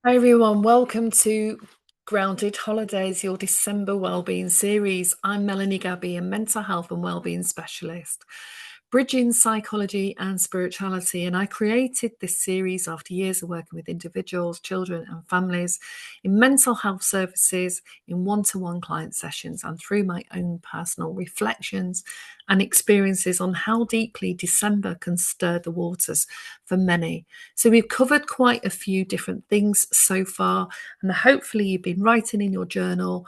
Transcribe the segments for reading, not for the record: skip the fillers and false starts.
Hi everyone, welcome to Grounded Holidays, your December Wellbeing series. I'm Melanie Gabby, a mental health and wellbeing specialist, bridging psychology and spirituality. And I created this series after years of working with individuals, children, and families in mental health services, in one-to-one client sessions, and through my own personal reflections and experiences on how deeply December can stir the waters for many. So we've covered quite a few different things so far, and hopefully you've been writing in your journal,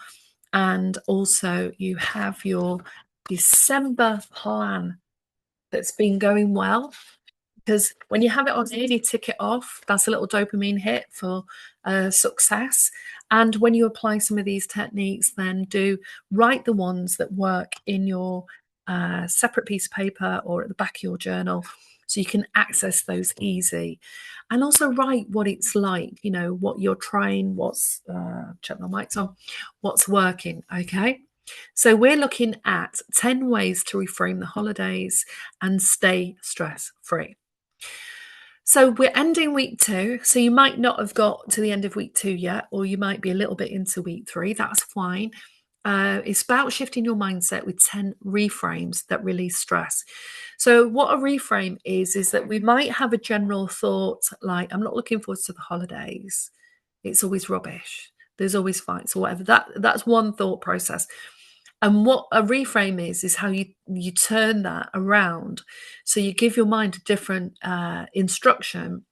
and also you have your December plan that's been going well. Because when you have it on here, you tick it off. That's a little dopamine hit for success. And when you apply some of these techniques, then do write the ones that work in your separate piece of paper or at the back of your journal so you can access those easy. And also write what it's like, what you're trying, check my mic's on, what's working, okay? So we're looking at 10 ways to reframe the holidays and stay stress free. So we're ending week 2. So you might not have got to the end of week 2 yet, or you might be a little bit into week 3. That's fine. It's about shifting your mindset with 10 reframes that release stress. So what a reframe is that we might have a general thought like, I'm not looking forward to the holidays. It's always rubbish. There's always fights or whatever. That's one thought process. And what a reframe is how you turn that around. So you give your mind a different instruction,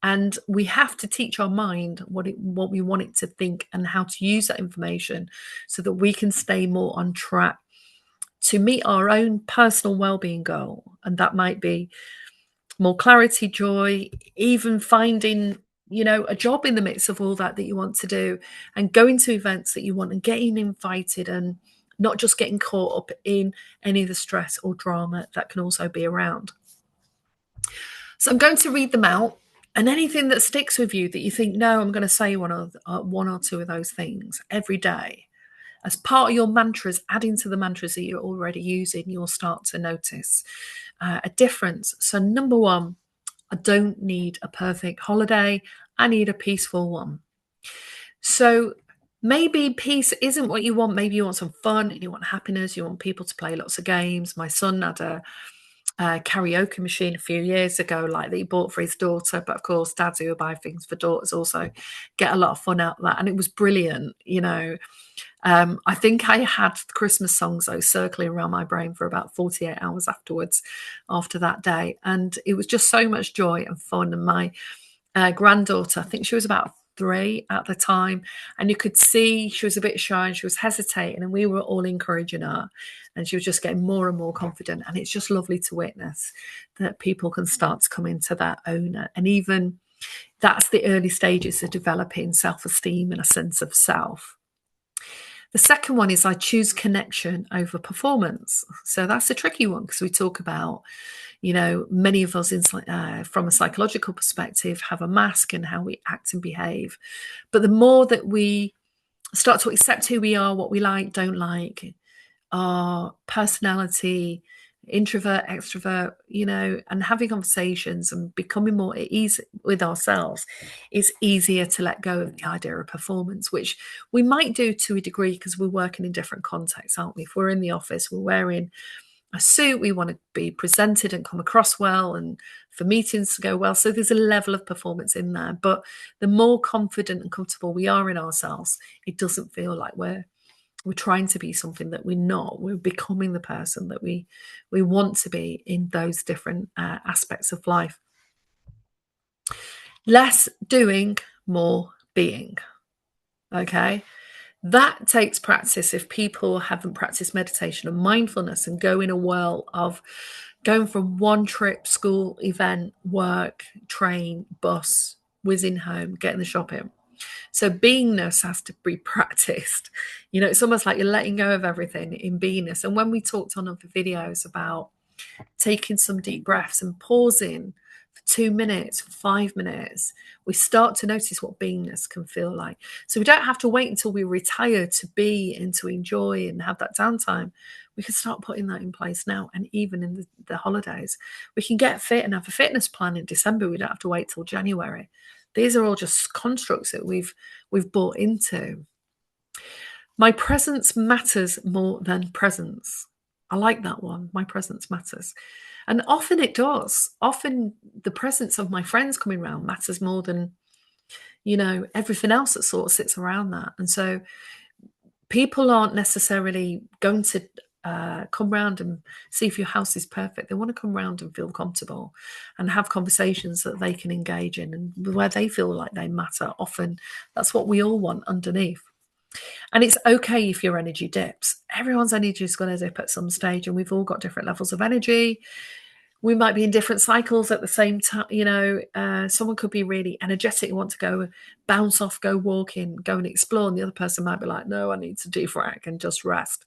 and we have to teach our mind what we want it to think and how to use that information so that we can stay more on track to meet our own personal well-being goal. And that might be more clarity, joy, even finding a job in the midst of all that you want to do, and going to events that you want and getting invited, and not just getting caught up in any of the stress or drama that can also be around. So I'm going to read them out, and anything that sticks with you that you think, no, I'm going to say one or two of those things every day as part of your mantras, adding to the mantras that you're already using, you'll start to notice a difference. So number one, I don't need a perfect holiday. I need a peaceful one. So maybe peace isn't what you want. Maybe you want some fun, you want happiness, you want people to play lots of games. My son had a karaoke machine a few years ago, like that he bought for his daughter. But of course, dads who buy things for daughters also get a lot of fun out of that. And it was brilliant. I think I had Christmas songs though circling around my brain for about 48 hours afterwards, after that day. And it was just so much joy and fun. And my granddaughter, I think she was about 3 at the time, and you could see she was a bit shy and she was hesitating, and we were all encouraging her, and she was just getting more and more confident. And it's just lovely to witness that people can start to come into their own, and even that's the early stages of developing self-esteem and a sense of self. The second one is I choose connection over performance. So that's a tricky one because we talk about, many of us from a psychological perspective have a mask in how we act and behave. But the more that we start to accept who we are, what we like, don't like, our personality, introvert, extrovert, and having conversations and becoming more at ease with ourselves, it's easier to let go of the idea of performance, which we might do to a degree because we're working in different contexts, aren't we? If we're in the office, we're wearing a suit, we want to be presented and come across well, and for meetings to go well. So there's a level of performance in there. But the more confident and comfortable we are in ourselves, it doesn't feel like we're trying to be something that we're not. We're becoming the person that we want to be in those different aspects of life. Less doing, more being. Okay. That takes practice. If people haven't practiced meditation and mindfulness and go in a whirl of going from one trip, school, event, work, train, bus, whizzing home, getting the shopping. So beingness has to be practiced. It's almost like you're letting go of everything in beingness. And when we talked on other videos about taking some deep breaths and pausing for 2 minutes, 5 minutes, we start to notice what beingness can feel like. So we don't have to wait until we retire to be and to enjoy and have that downtime. We can start putting that in place now. And even in the holidays, we can get fit and have a fitness plan in December. We don't have to wait till January. These are all just constructs that we've bought into. My presence matters more than presence. I like that one. My presence matters. And often it does. Often the presence of my friends coming around matters more than, everything else that sort of sits around that. And so people aren't necessarily going to come round and see if your house is perfect. They want to come round and feel comfortable and have conversations that they can engage in and where they feel like they matter. Often that's what we all want underneath. And it's okay if your energy dips. Everyone's energy is going to dip at some stage, and we've all got different levels of energy. We might be in different cycles at the same time. Someone could be really energetic and want to go bounce off, go walking, go and explore. And the other person might be like, no, I need to defrag and just rest.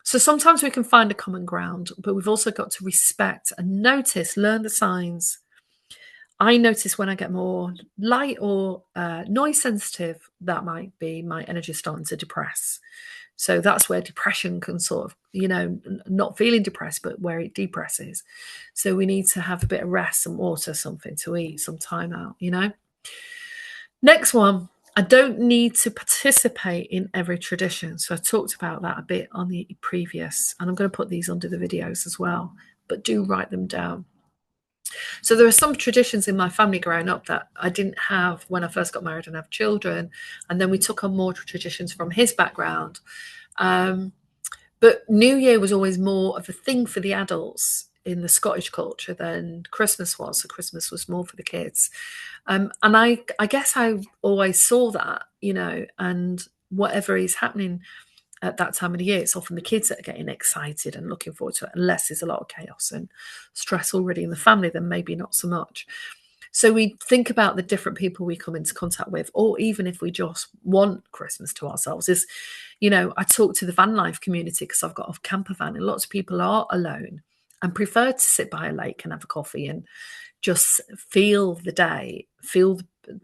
So sometimes we can find a common ground, but we've also got to respect and notice, learn the signs. I notice when I get more light or noise sensitive, that might be my energy starting to depress. So that's where depression can sort of, not feeling depressed, but where it depresses. So we need to have a bit of rest, some water, something to eat, some time out, Next one, I don't need to participate in every tradition. So I talked about that a bit on the previous, and I'm going to put these under the videos as well, but do write them down. So there are some traditions in my family growing up that I didn't have when I first got married and have children. And then we took on more traditions from his background. But New Year was always more of a thing for the adults in the Scottish culture than Christmas was. So Christmas was more for the kids. And I guess I always saw that, and whatever is happening at that time of the year, it's often the kids that are getting excited and looking forward to it. Unless there's a lot of chaos and stress already in the family, then maybe not so much. So we think about the different people we come into contact with, or even if we just want Christmas to ourselves, I talk to the van life community because I've got a camper van, and lots of people are alone and prefer to sit by a lake and have a coffee and just feel the day, feel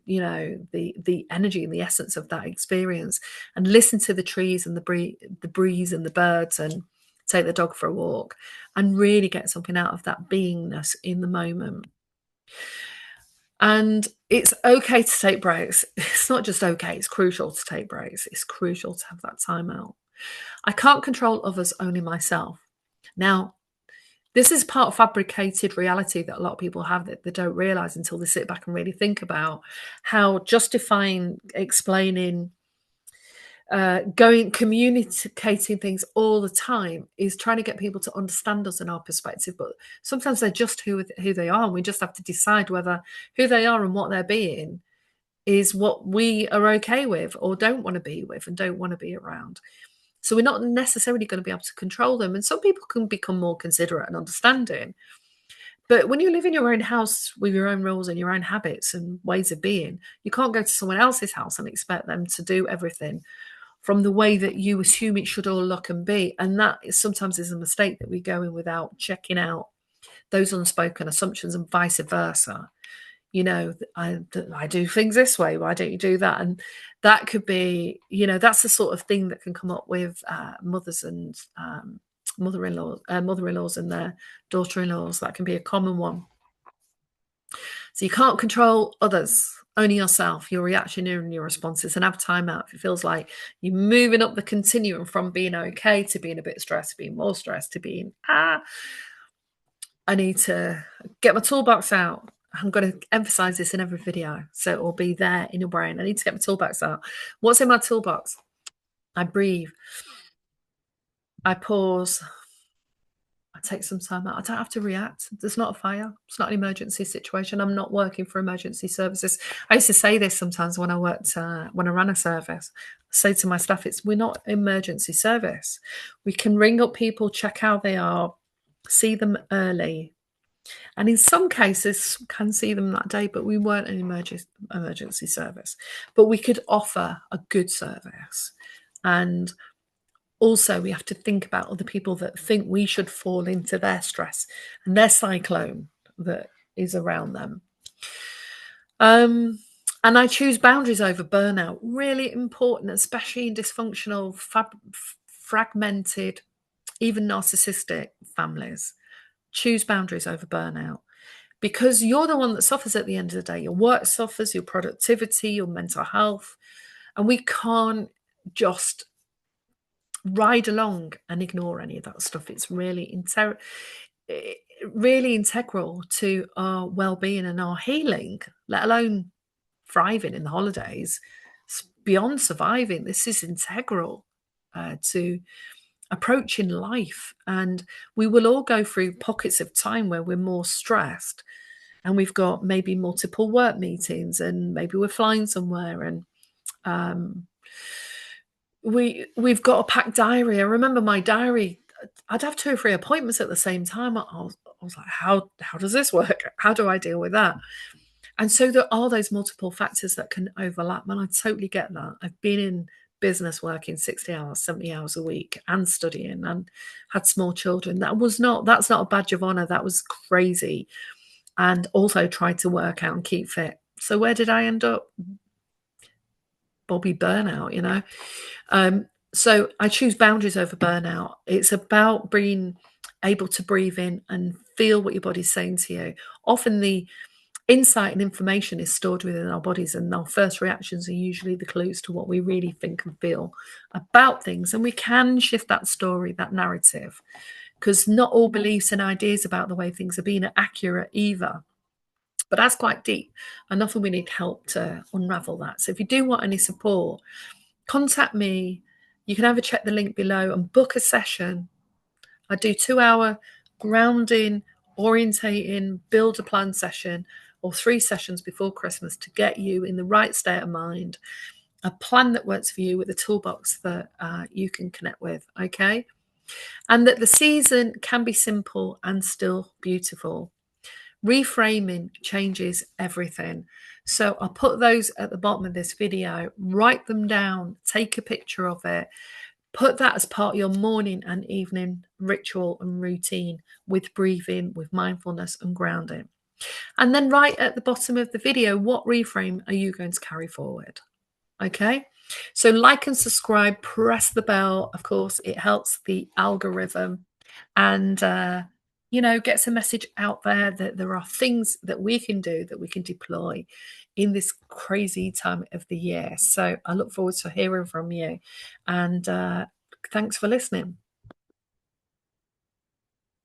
the energy and the essence of that experience, and listen to the trees and the breeze and the birds, and take the dog for a walk and really get something out of that beingness in the moment. And it's okay to take breaks. It's not just okay, it's crucial to take breaks. It's crucial to have that time out. I can't control others, only myself. Now, this is part of fabricated reality that a lot of people have that they don't realize until they sit back and really think about how justifying, explaining, communicating things all the time is trying to get people to understand us and our perspective. But sometimes they're just who they are, and we just have to decide whether who they are and what they're being is what we are okay with or don't want to be with and don't want to be around. So we're not necessarily going to be able to control them. And some people can become more considerate and understanding. But when you live in your own house with your own rules and your own habits and ways of being, you can't go to someone else's house and expect them to do everything from the way that you assume it should all look and be. And that sometimes is a mistake, that we go in without checking out those unspoken assumptions and vice versa. I do things this way, why don't you do that? And that could be, that's the sort of thing that can come up with mothers and mother-in-laws and their daughter-in-laws. That can be a common one. So you can't control others, only yourself, your reaction and your responses, and have time out if it feels like you're moving up the continuum from being okay to being a bit stressed, to being more stressed, to being, I need to get my toolbox out. I'm going to emphasize this in every video, so it will be there in your brain. I need to get my toolbox out. What's in my toolbox? I breathe. I pause. I take some time out. I don't have to react. There's not a fire. It's not an emergency situation. I'm not working for emergency services. I used to say this sometimes when I worked, when I ran a service. I say to my staff, we're not emergency service. We can ring up people, check how they are, see them early, and in some cases can see them that day, but we weren't an emergency service. But we could offer a good service. And also we have to think about other people that think we should fall into their stress and their cyclone that is around them. And I choose boundaries over burnout. Really important, especially in dysfunctional, fragmented, even narcissistic families. Choose boundaries over burnout, because you're the one that suffers at the end of the day. Your work suffers, your productivity, your mental health, and we can't just ride along and ignore any of that stuff. It's really integral to our well-being and our healing, let alone thriving in the holidays. Beyond surviving, this is integral to approaching life. And we will all go through pockets of time where we're more stressed, and we've got maybe multiple work meetings, and maybe we're flying somewhere, and we've got a packed diary. I remember my diary, I'd have 2 or 3 appointments at the same time. I was like, how does this work? How do I deal with that? And so there are those multiple factors that can overlap, and I totally get that. I've been in business working 60 hours, 70 hours a week, and studying, and had small children. That's not a badge of honor. That was crazy. And also tried to work out and keep fit. So where did I end up? Bobby burnout, you know? So I choose boundaries over burnout. It's about being able to breathe in and feel what your body's saying to you. Often the insight and information is stored within our bodies, and our first reactions are usually the clues to what we really think and feel about things. And we can shift that story, that narrative, because not all beliefs and ideas about the way things are being are accurate either. But that's quite deep, and often we need help to unravel that. So if you do want any support, contact me. You can either check the link below and book a session. I do 2-hour grounding, orientating, build a plan session, or 3 sessions before Christmas to get you in the right state of mind, a plan that works for you with a toolbox that you can connect with, okay? And that the season can be simple and still beautiful. Reframing changes everything. So I'll put those at the bottom of this video. Write them down, take a picture of it, put that as part of your morning and evening ritual and routine, with breathing, with mindfulness and grounding. And then right at the bottom of the video, what reframe are you going to carry forward? Okay, so like and subscribe, press the bell. Of course, it helps the algorithm, and gets a message out there that there are things that we can do, that we can deploy in this crazy time of the year. So I look forward to hearing from you, and thanks for listening.